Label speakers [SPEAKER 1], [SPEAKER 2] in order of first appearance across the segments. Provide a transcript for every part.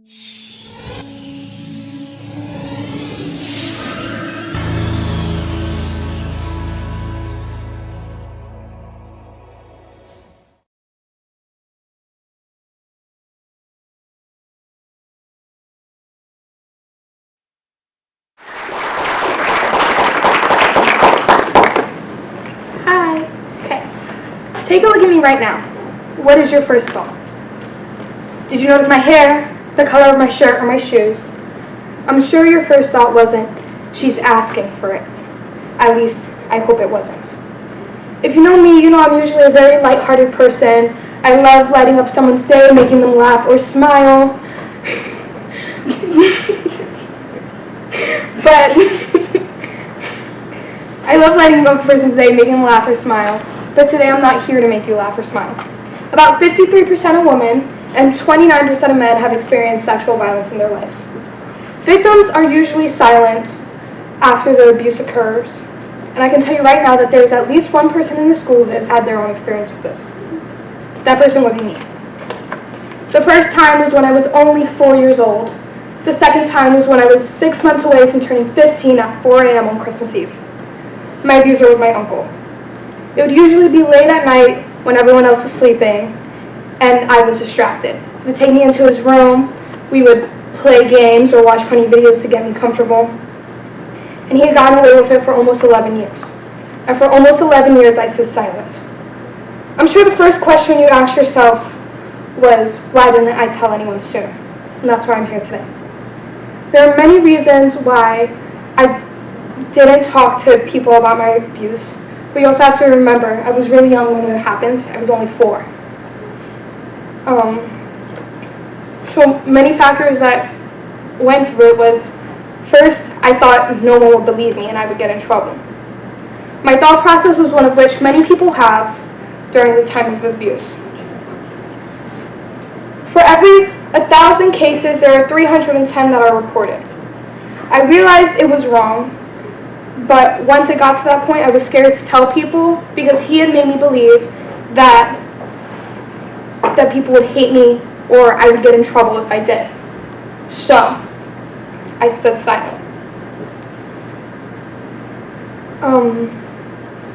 [SPEAKER 1] Hi. Okay. Take a look at me right now. What is your first thought? Did you notice my hair, the color of my shirt, or my shoes? I'm sure your first thought wasn't, she's asking for it. At least, I hope it wasn't. If you know me, you know I'm usually a very lighthearted person. I love lighting up someone's day, making them laugh or smile. But I love lighting up a person's day, making them laugh or smile. But today I'm not here to make you laugh or smile. About 53% of women and 29% of men have experienced sexual violence in their life. Victims are usually silent after the abuse occurs. And I can tell you right now that there's at least one person in the school that has had their own experience with this. That person would be me. The first time was when I was only 4 years old. The second time was when I was 6 months away from turning 15 at 4 a.m. on Christmas Eve. My abuser was my uncle. It would usually be late at night when everyone else is sleeping and I was distracted. He would take me into his room, we would play games or watch funny videos to get me comfortable. And he had gotten away with it for almost 11 years. And for almost 11 years I stood silent. I'm sure the first question you asked yourself was, why didn't I tell anyone sooner? And that's why I'm here today. There are many reasons why I didn't talk to people about my abuse, but you also have to remember, I was really young when it happened. I was only 4. So many factors that went through it was, first, I thought no one would believe me and I would get in trouble. My thought process was one of which many people have during the time of abuse. For every 1,000 cases, there are 310 that are reported. I realized it was wrong, but once it got to that point, I was scared to tell people because he had made me believe that people would hate me or I would get in trouble if I did. So, I stood silent.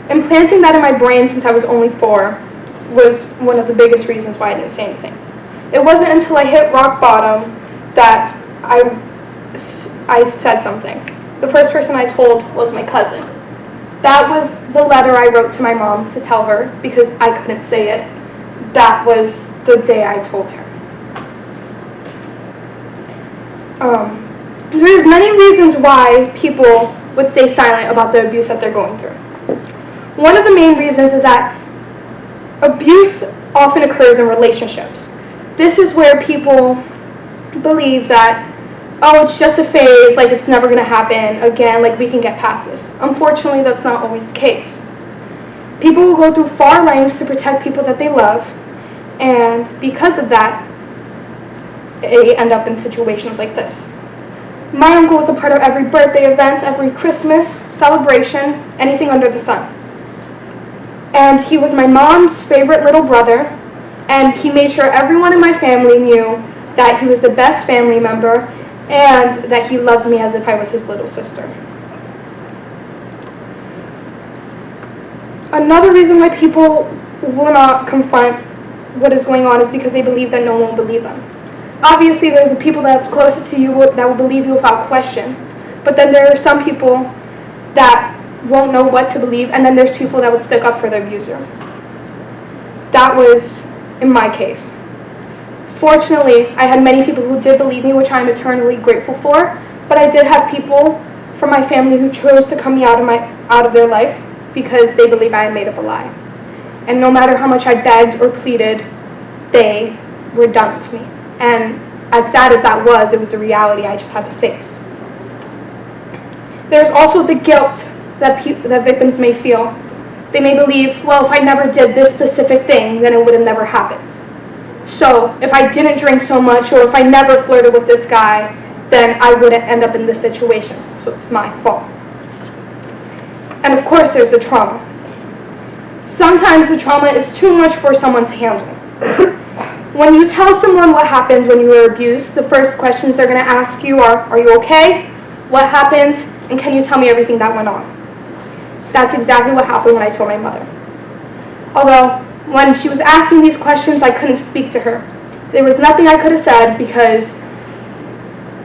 [SPEAKER 1] Implanting that in my brain since I was only 4 was one of the biggest reasons why I didn't say anything. It wasn't until I hit rock bottom that I said something. The first person I told was my cousin. That was the letter I wrote to my mom to tell her because I couldn't say it. That was the day I told her. There's many reasons why people would stay silent about the abuse that they're going through. One of the main reasons is that abuse often occurs in relationships. This is where people believe that, oh, it's just a phase, like it's never going to happen again, like we can get past this. Unfortunately, that's not always the case. People will go through far lengths to protect people that they love, and because of that, they end up in situations like this. My uncle was a part of every birthday event, every Christmas celebration, anything under the sun. And he was my mom's favorite little brother, and he made sure everyone in my family knew that he was the best family member and that he loved me as if I was his little sister. Another reason why people will not confront what is going on is because they believe that no one will believe them. Obviously, there are the people that's closest to you that will believe you without question, but then there are some people that won't know what to believe, and then there's people that would stick up for their abuser. That was in my case. Fortunately, I had many people who did believe me, which I'm eternally grateful for, but I did have people from my family who chose to cut me out of their life because they believed I had made up a lie. And no matter how much I begged or pleaded, they were done with me. And as sad as that was, it was a reality I just had to face. There's also the guilt that victims may feel. They may believe, well, if I never did this specific thing, then it would have never happened. So if I didn't drink so much, or if I never flirted with this guy, then I wouldn't end up in this situation. So it's my fault. And of course there's the trauma. Sometimes the trauma is too much for someone to handle. When you tell someone what happened when you were abused, the first questions they're going to ask you are you okay? What happened? And can you tell me everything that went on? That's exactly what happened when I told my mother. Although, when she was asking these questions, I couldn't speak to her. There was nothing I could have said because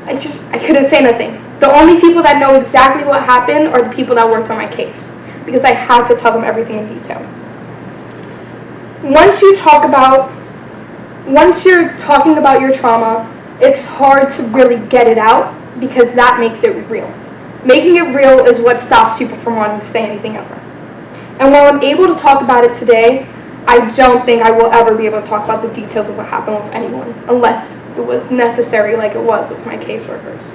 [SPEAKER 1] I couldn't say nothing. The only people that know exactly what happened are the people that worked on my case, because I had to tell them everything in detail. Once you're talking about your trauma, it's hard to really get it out because that makes it real. Making it real is what stops people from wanting to say anything ever. And while I'm able to talk about it today, I don't think I will ever be able to talk about the details of what happened with anyone, unless it was necessary like it was with my caseworkers.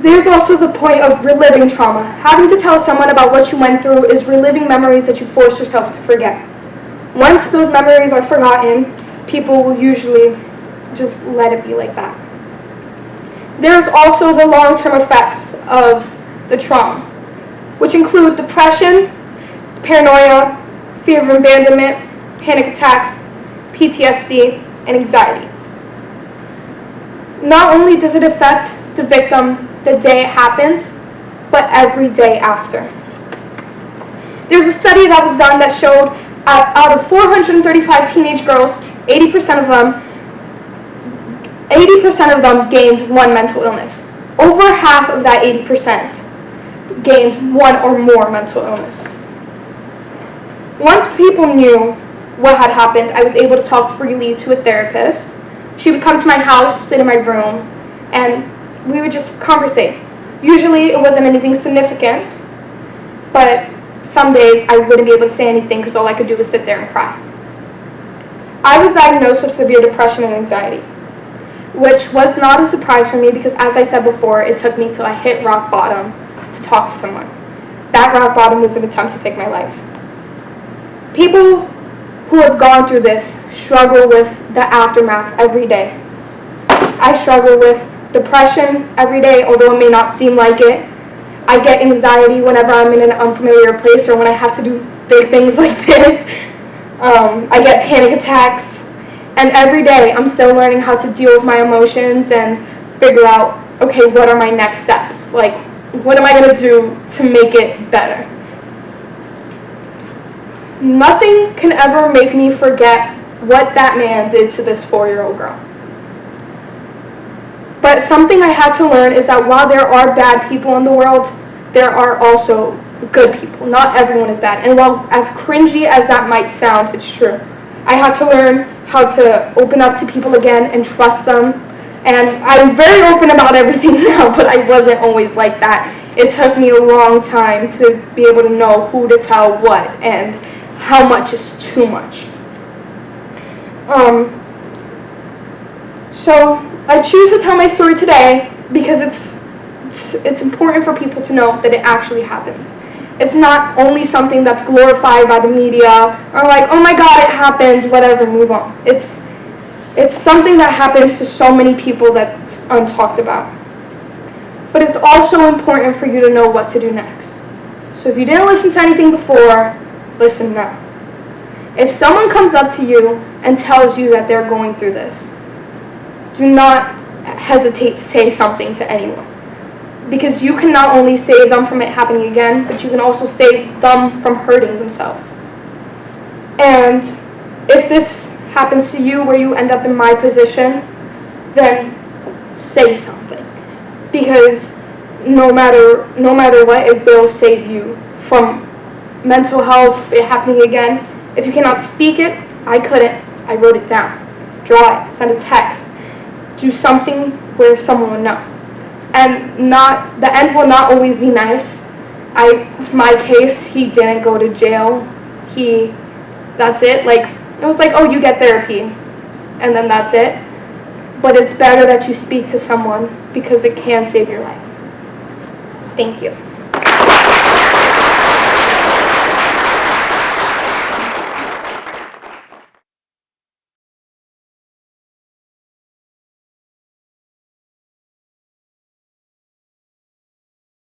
[SPEAKER 1] There's also the point of reliving trauma. Having to tell someone about what you went through is reliving memories that you forced yourself to forget. Once those memories are forgotten, people will usually just let it be like that. There's also the long-term effects of the trauma, which include depression, paranoia, fear of abandonment, panic attacks, PTSD, and anxiety. Not only does it affect the victim the day it happens, but every day after. There's a study that was done that showed out of 435 teenage girls, 80% of them gained one mental illness. Over half of that 80% gained one or more mental illness. Once people knew what had happened, I was able to talk freely to a therapist. She would come to my house, sit in my room, and we would just conversate. Usually it wasn't anything significant, but some days I wouldn't be able to say anything because all I could do was sit there and cry. I was diagnosed with severe depression and anxiety, which was not a surprise for me because, as I said before, it took me till I hit rock bottom to talk to someone. That rock bottom was an attempt to take my life. People who have gone through this struggle with the aftermath every day. I struggle with depression every day, although it may not seem like it. I get anxiety whenever I'm in an unfamiliar place or when I have to do big things like this. I get panic attacks. And every day I'm still learning how to deal with my emotions and figure out, okay, what are my next steps? Like, what am I going to do to make it better? Nothing can ever make me forget what that man did to this 4-year-old girl. But something I had to learn is that while there are bad people in the world, there are also good people. Not everyone is bad. And while as cringy as that might sound, it's true. I had to learn how to open up to people again and trust them. And I'm very open about everything now, but I wasn't always like that. It took me a long time to be able to know who to tell what and how much is too much. So I choose to tell my story today because it's important for people to know that it actually happens. It's not only something that's glorified by the media or like, oh my God, it happened, whatever, move on. It's something that happens to so many people that's untalked about. But it's also important for you to know what to do next. So if you didn't listen to anything before, listen now. If someone comes up to you and tells you that they're going through this, do not hesitate to say something to anyone. Because you can not only save them from it happening again, but you can also save them from hurting themselves. And if this happens to you where you end up in my position, then say something. Because no matter what, it will save you from mental health, it happening again. If you cannot speak it, I couldn't. I wrote it down. Draw it, send a text. Do something where someone will know. And the end will not always be nice. My case, he didn't go to jail. That's it. Like, it was like, oh, you get therapy, and then that's it. But it's better that you speak to someone because it can save your life. Thank you.